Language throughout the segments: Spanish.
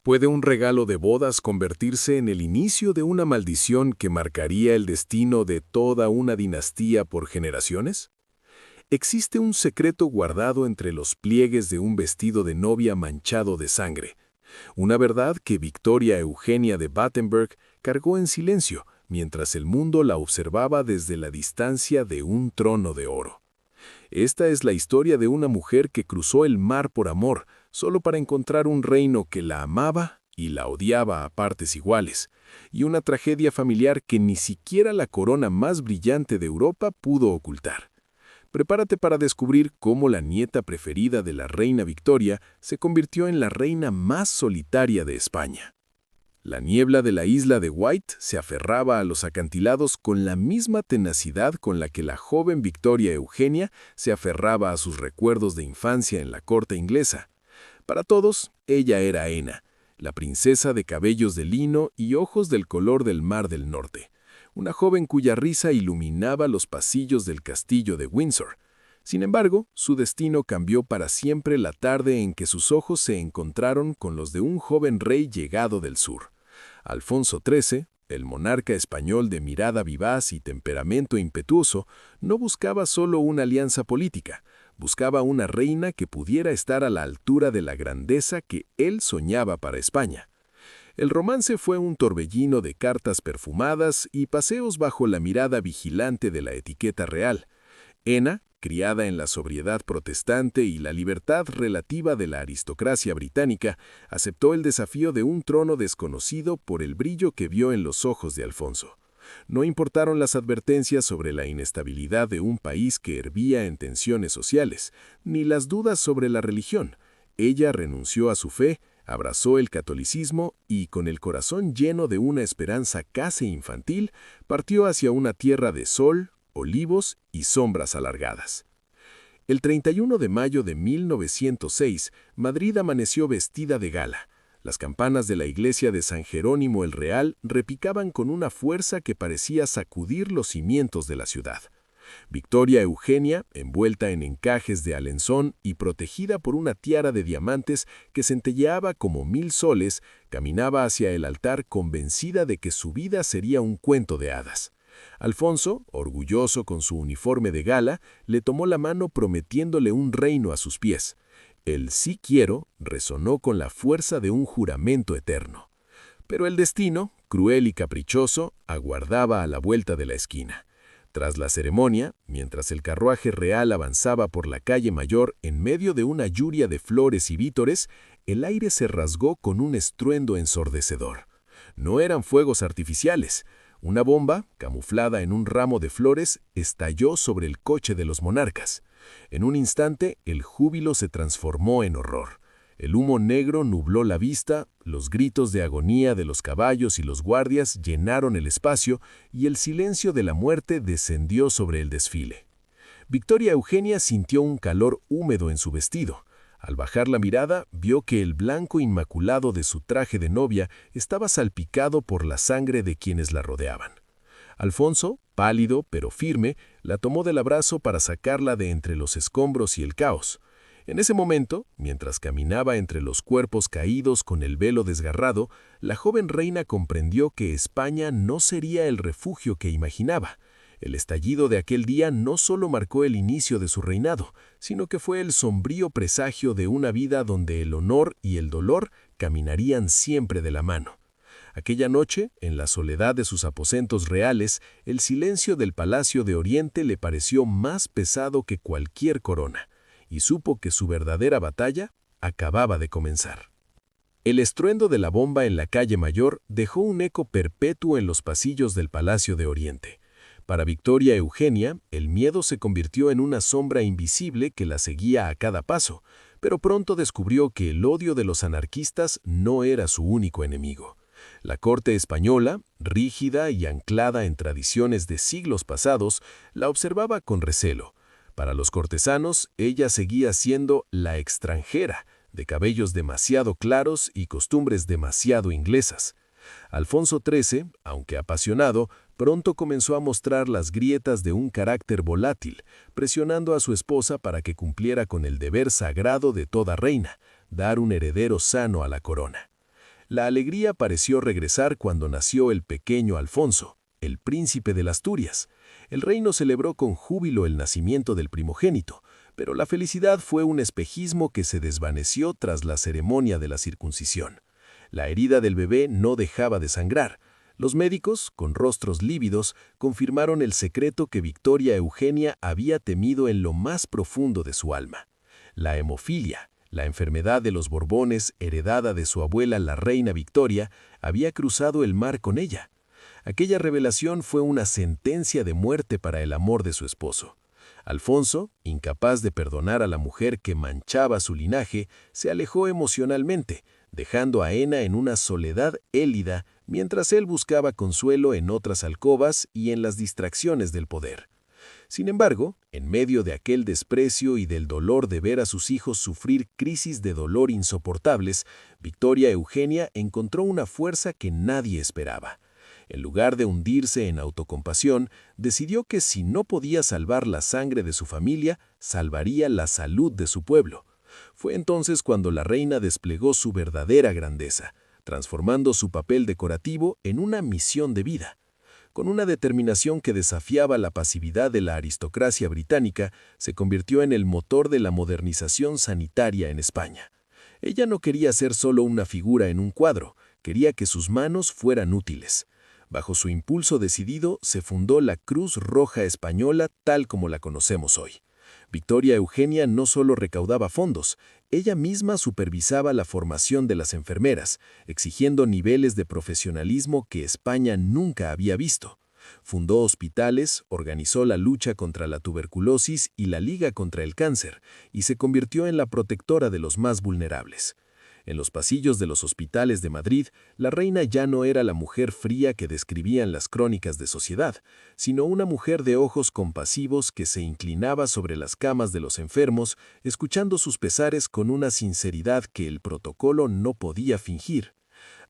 ¿Puede un regalo de bodas convertirse en el inicio de una maldición que marcaría el destino de toda una dinastía por generaciones? Existe un secreto guardado entre los pliegues de un vestido de novia manchado de sangre, una verdad que Victoria Eugenia de Battenberg cargó en silencio mientras el mundo la observaba desde la distancia de un trono de oro. Esta es la historia de una mujer que cruzó el mar por amor, solo para encontrar un reino que la amaba y la odiaba a partes iguales, y una tragedia familiar que ni siquiera la corona más brillante de Europa pudo ocultar. Prepárate para descubrir cómo la nieta preferida de la reina Victoria se convirtió en la reina más solitaria de España. La niebla de la isla de White se aferraba a los acantilados con la misma tenacidad con la que la joven Victoria Eugenia se aferraba a sus recuerdos de infancia en la corte inglesa. Para todos, ella era Ena, la princesa de cabellos de lino y ojos del color del mar del norte, una joven cuya risa iluminaba los pasillos del castillo de Windsor. Sin embargo, su destino cambió para siempre la tarde en que sus ojos se encontraron con los de un joven rey llegado del sur. Alfonso XIII, el monarca español de mirada vivaz y temperamento impetuoso, no buscaba solo una alianza política, buscaba una reina que pudiera estar a la altura de la grandeza que él soñaba para España. El romance fue un torbellino de cartas perfumadas y paseos bajo la mirada vigilante de la etiqueta real. Ena, criada en la sobriedad protestante y la libertad relativa de la aristocracia británica, aceptó el desafío de un trono desconocido por el brillo que vio en los ojos de Alfonso. No importaron las advertencias sobre la inestabilidad de un país que hervía en tensiones sociales, ni las dudas sobre la religión. Ella renunció a su fe, abrazó el catolicismo y, con el corazón lleno de una esperanza casi infantil, partió hacia una tierra de sol, olivos y sombras alargadas. El 31 de mayo de 1906, Madrid amaneció vestida de gala. Las campanas de la iglesia de San Jerónimo el Real repicaban con una fuerza que parecía sacudir los cimientos de la ciudad. Victoria Eugenia, envuelta en encajes de alenzón y protegida por una tiara de diamantes que centelleaba como 1000 soles, caminaba hacia el altar convencida de que su vida sería un cuento de hadas. Alfonso, orgulloso con su uniforme de gala, le tomó la mano prometiéndole un reino a sus pies. El "sí quiero" resonó con la fuerza de un juramento eterno. Pero el destino, cruel y caprichoso, aguardaba a la vuelta de la esquina. Tras la ceremonia, mientras el carruaje real avanzaba por la calle Mayor en medio de una lluvia de flores y vítores, el aire se rasgó con un estruendo ensordecedor. No eran fuegos artificiales. Una bomba, camuflada en un ramo de flores, estalló sobre el coche de los monarcas. En un instante, el júbilo se transformó en horror. El humo negro nubló la vista, los gritos de agonía de los caballos y los guardias llenaron el espacio y el silencio de la muerte descendió sobre el desfile. Victoria Eugenia sintió un calor húmedo en su vestido. Al bajar la mirada, vio que el blanco inmaculado de su traje de novia estaba salpicado por la sangre de quienes la rodeaban. Alfonso, pálido pero firme, la tomó del abrazo para sacarla de entre los escombros y el caos. En ese momento, mientras caminaba entre los cuerpos caídos con el velo desgarrado, la joven reina comprendió que España no sería el refugio que imaginaba. El estallido de aquel día no solo marcó el inicio de su reinado, sino que fue el sombrío presagio de una vida donde el honor y el dolor caminarían siempre de la mano. Aquella noche, en la soledad de sus aposentos reales, el silencio del Palacio de Oriente le pareció más pesado que cualquier corona, y supo que su verdadera batalla acababa de comenzar. El estruendo de la bomba en la calle Mayor dejó un eco perpetuo en los pasillos del Palacio de Oriente. Para Victoria Eugenia, el miedo se convirtió en una sombra invisible que la seguía a cada paso, pero pronto descubrió que el odio de los anarquistas no era su único enemigo. La corte española, rígida y anclada en tradiciones de siglos pasados, la observaba con recelo. Para los cortesanos, ella seguía siendo la extranjera, de cabellos demasiado claros y costumbres demasiado inglesas. Alfonso XIII, aunque apasionado, pronto comenzó a mostrar las grietas de un carácter volátil, presionando a su esposa para que cumpliera con el deber sagrado de toda reina, dar un heredero sano a la corona. La alegría pareció regresar cuando nació el pequeño Alfonso, el príncipe de las Asturias. El reino celebró con júbilo el nacimiento del primogénito, pero la felicidad fue un espejismo que se desvaneció tras la ceremonia de la circuncisión. La herida del bebé no dejaba de sangrar. Los médicos, con rostros lívidos, confirmaron el secreto que Victoria Eugenia había temido en lo más profundo de su alma: la hemofilia. La enfermedad de los Borbones, heredada de su abuela la reina Victoria, había cruzado el mar con ella. Aquella revelación fue una sentencia de muerte para el amor de su esposo. Alfonso, incapaz de perdonar a la mujer que manchaba su linaje, se alejó emocionalmente, dejando a Ena en una soledad élida mientras él buscaba consuelo en otras alcobas y en las distracciones del poder. Sin embargo, en medio de aquel desprecio y del dolor de ver a sus hijos sufrir crisis de dolor insoportables, Victoria Eugenia encontró una fuerza que nadie esperaba. En lugar de hundirse en autocompasión, decidió que si no podía salvar la sangre de su familia, salvaría la salud de su pueblo. Fue entonces cuando la reina desplegó su verdadera grandeza, transformando su papel decorativo en una misión de vida. Con una determinación que desafiaba la pasividad de la aristocracia británica, se convirtió en el motor de la modernización sanitaria en España. Ella no quería ser solo una figura en un cuadro, quería que sus manos fueran útiles. Bajo su impulso decidido, se fundó la Cruz Roja Española tal como la conocemos hoy. Victoria Eugenia no solo recaudaba fondos, ella misma supervisaba la formación de las enfermeras, exigiendo niveles de profesionalismo que España nunca había visto. Fundó hospitales, organizó la lucha contra la tuberculosis y la Liga contra el Cáncer, y se convirtió en la protectora de los más vulnerables. En los pasillos de los hospitales de Madrid, la reina ya no era la mujer fría que describían las crónicas de sociedad, sino una mujer de ojos compasivos que se inclinaba sobre las camas de los enfermos, escuchando sus pesares con una sinceridad que el protocolo no podía fingir.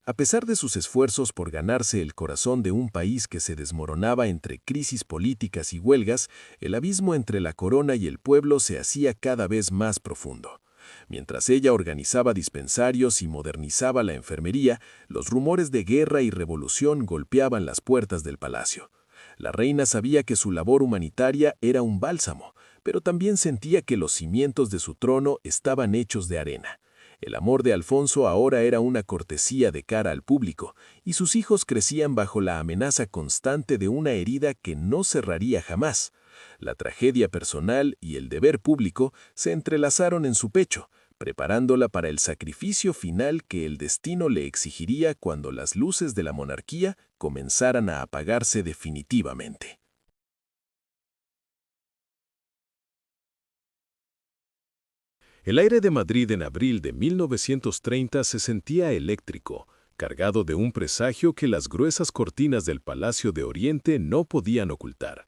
A pesar de sus esfuerzos por ganarse el corazón de un país que se desmoronaba entre crisis políticas y huelgas, el abismo entre la corona y el pueblo se hacía cada vez más profundo. Mientras ella organizaba dispensarios y modernizaba la enfermería, los rumores de guerra y revolución golpeaban las puertas del palacio. La reina sabía que su labor humanitaria era un bálsamo, pero también sentía que los cimientos de su trono estaban hechos de arena. El amor de Alfonso ahora era una cortesía de cara al público, y sus hijos crecían bajo la amenaza constante de una herida que no cerraría jamás. La tragedia personal y el deber público se entrelazaron en su pecho, preparándola para el sacrificio final que el destino le exigiría cuando las luces de la monarquía comenzaran a apagarse definitivamente. El aire de Madrid en abril de 1930 se sentía eléctrico, cargado de un presagio que las gruesas cortinas del Palacio de Oriente no podían ocultar.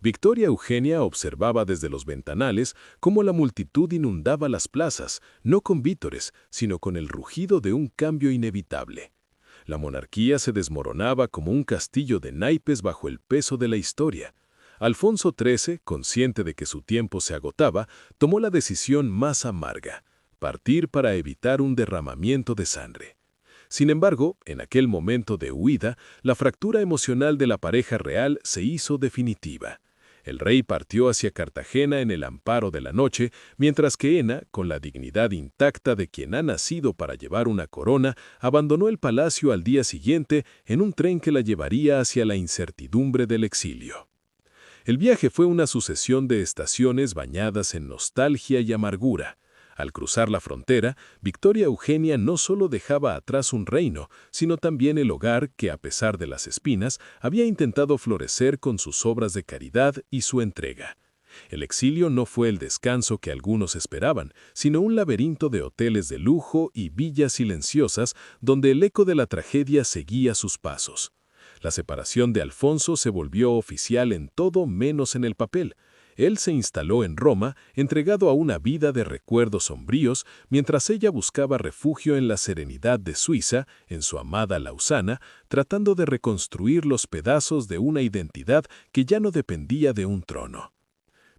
Victoria Eugenia observaba desde los ventanales cómo la multitud inundaba las plazas, no con vítores, sino con el rugido de un cambio inevitable. La monarquía se desmoronaba como un castillo de naipes bajo el peso de la historia. Alfonso XIII, consciente de que su tiempo se agotaba, tomó la decisión más amarga: partir para evitar un derramamiento de sangre. Sin embargo, en aquel momento de huida, la fractura emocional de la pareja real se hizo definitiva. El rey partió hacia Cartagena en el amparo de la noche, mientras que Ena, con la dignidad intacta de quien ha nacido para llevar una corona, abandonó el palacio al día siguiente en un tren que la llevaría hacia la incertidumbre del exilio. El viaje fue una sucesión de estaciones bañadas en nostalgia y amargura. Al cruzar la frontera, Victoria Eugenia no solo dejaba atrás un reino, sino también el hogar que, a pesar de las espinas, había intentado florecer con sus obras de caridad y su entrega. El exilio no fue el descanso que algunos esperaban, sino un laberinto de hoteles de lujo y villas silenciosas donde el eco de la tragedia seguía sus pasos. La separación de Alfonso se volvió oficial en todo menos en el papel. Él se instaló en Roma, entregado a una vida de recuerdos sombríos, mientras ella buscaba refugio en la serenidad de Suiza, en su amada Lausana, tratando de reconstruir los pedazos de una identidad que ya no dependía de un trono.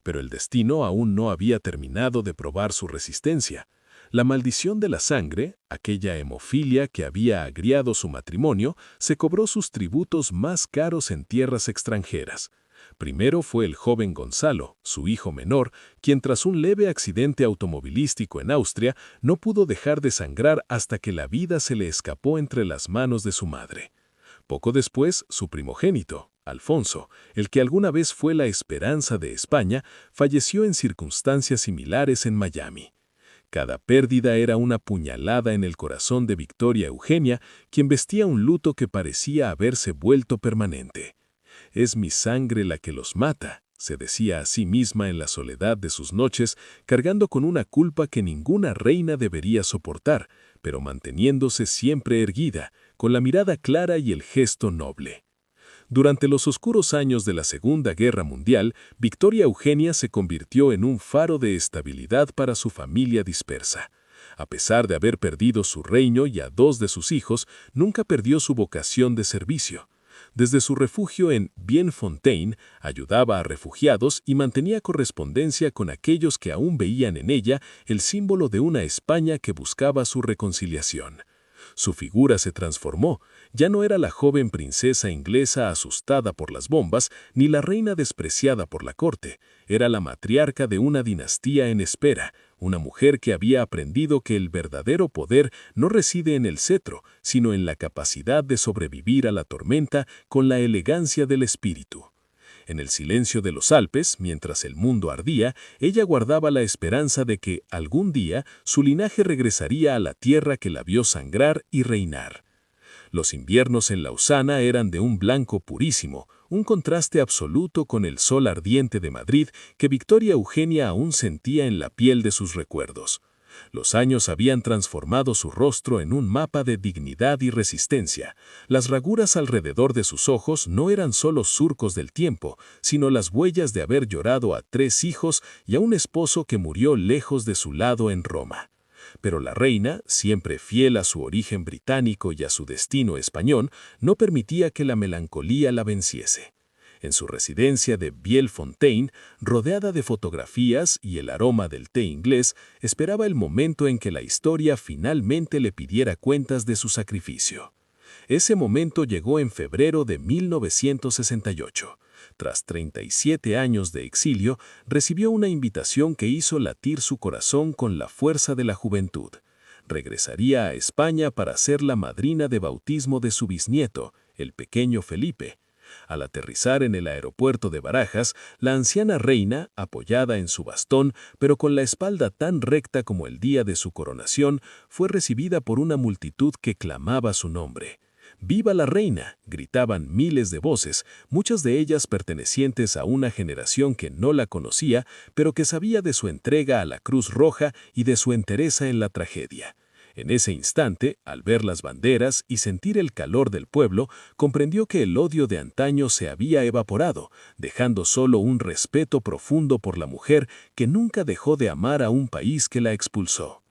Pero el destino aún no había terminado de probar su resistencia. La maldición de la sangre, aquella hemofilia que había agriado su matrimonio, se cobró sus tributos más caros en tierras extranjeras. Primero fue el joven Gonzalo, su hijo menor, quien tras un leve accidente automovilístico en Austria no pudo dejar de sangrar hasta que la vida se le escapó entre las manos de su madre. Poco después, su primogénito, Alfonso, el que alguna vez fue la esperanza de España, falleció en circunstancias similares en Miami. Cada pérdida era una puñalada en el corazón de Victoria Eugenia, quien vestía un luto que parecía haberse vuelto permanente. «Es mi sangre la que los mata», se decía a sí misma en la soledad de sus noches, cargando con una culpa que ninguna reina debería soportar, pero manteniéndose siempre erguida, con la mirada clara y el gesto noble. Durante los oscuros años de la Segunda Guerra Mundial, Victoria Eugenia se convirtió en un faro de estabilidad para su familia dispersa. A pesar de haber perdido su reino y a 2 de sus hijos, nunca perdió su vocación de servicio. Desde su refugio en Bienfontaine, ayudaba a refugiados y mantenía correspondencia con aquellos que aún veían en ella el símbolo de una España que buscaba su reconciliación. Su figura se transformó. Ya no era la joven princesa inglesa asustada por las bombas, ni la reina despreciada por la corte. Era la matriarca de una dinastía en espera, una mujer que había aprendido que el verdadero poder no reside en el cetro, sino en la capacidad de sobrevivir a la tormenta con la elegancia del espíritu. En el silencio de los Alpes, mientras el mundo ardía, ella guardaba la esperanza de que, algún día, su linaje regresaría a la tierra que la vio sangrar y reinar. Los inviernos en Lausana eran de un blanco purísimo, un contraste absoluto con el sol ardiente de Madrid que Victoria Eugenia aún sentía en la piel de sus recuerdos. Los años habían transformado su rostro en un mapa de dignidad y resistencia. Las raguras alrededor de sus ojos no eran solo surcos del tiempo, sino las huellas de haber llorado a 3 hijos y a un esposo que murió lejos de su lado en Roma. Pero la reina, siempre fiel a su origen británico y a su destino español, no permitía que la melancolía la venciese. En su residencia de Bienfontaine, rodeada de fotografías y el aroma del té inglés, esperaba el momento en que la historia finalmente le pidiera cuentas de su sacrificio. Ese momento llegó en febrero de 1968. Tras 37 años de exilio, recibió una invitación que hizo latir su corazón con la fuerza de la juventud. Regresaría a España para ser la madrina de bautismo de su bisnieto, el pequeño Felipe. Al aterrizar en el aeropuerto de Barajas, la anciana reina, apoyada en su bastón, pero con la espalda tan recta como el día de su coronación, fue recibida por una multitud que clamaba su nombre. ¡Viva la reina!, gritaban miles de voces, muchas de ellas pertenecientes a una generación que no la conocía, pero que sabía de su entrega a la Cruz Roja y de su entereza en la tragedia. En ese instante, al ver las banderas y sentir el calor del pueblo, comprendió que el odio de antaño se había evaporado, dejando solo un respeto profundo por la mujer que nunca dejó de amar a un país que la expulsó.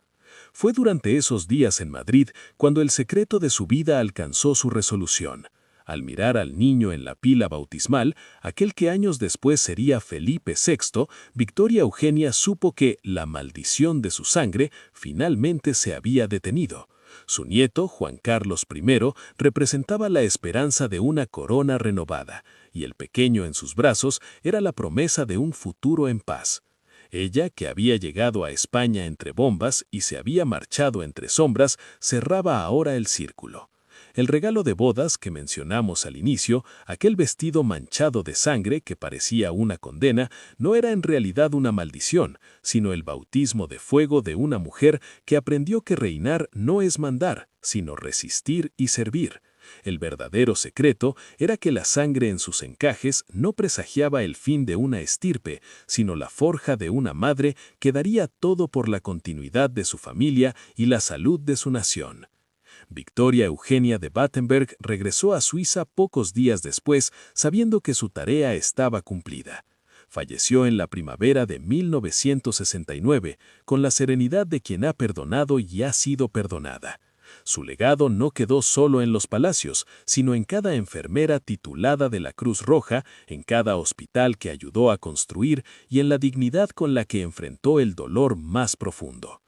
Fue durante esos días en Madrid cuando el secreto de su vida alcanzó su resolución. Al mirar al niño en la pila bautismal, aquel que años después sería Felipe VI, Victoria Eugenia supo que la maldición de su sangre finalmente se había detenido. Su nieto, Juan Carlos I, representaba la esperanza de una corona renovada, y el pequeño en sus brazos era la promesa de un futuro en paz. Ella, que había llegado a España entre bombas y se había marchado entre sombras, cerraba ahora el círculo. El regalo de bodas que mencionamos al inicio, aquel vestido manchado de sangre que parecía una condena, no era en realidad una maldición, sino el bautismo de fuego de una mujer que aprendió que reinar no es mandar, sino resistir y servir. El verdadero secreto era que la sangre en sus encajes no presagiaba el fin de una estirpe, sino la forja de una madre que daría todo por la continuidad de su familia y la salud de su nación. Victoria Eugenia de Battenberg regresó a Suiza pocos días después, sabiendo que su tarea estaba cumplida. Falleció en la primavera de 1969, con la serenidad de quien ha perdonado y ha sido perdonada. Su legado no quedó solo en los palacios, sino en cada enfermera titulada de la Cruz Roja, en cada hospital que ayudó a construir y en la dignidad con la que enfrentó el dolor más profundo.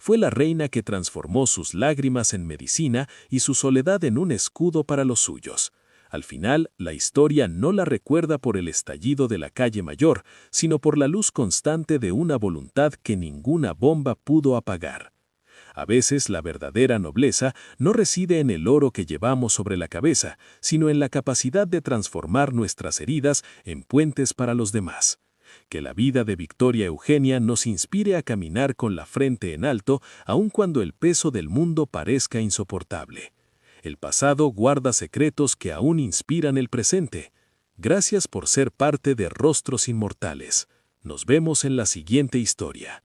fue la reina que transformó sus lágrimas en medicina y su soledad en un escudo para los suyos. Al final, la historia no la recuerda por el estallido de la calle Mayor, sino por la luz constante de una voluntad que ninguna bomba pudo apagar. A veces la verdadera nobleza no reside en el oro que llevamos sobre la cabeza, sino en la capacidad de transformar nuestras heridas en puentes para los demás. Que la vida de Victoria Eugenia nos inspire a caminar con la frente en alto, aun cuando el peso del mundo parezca insoportable. El pasado guarda secretos que aún inspiran el presente. Gracias por ser parte de Rostros Inmortales. Nos vemos en la siguiente historia.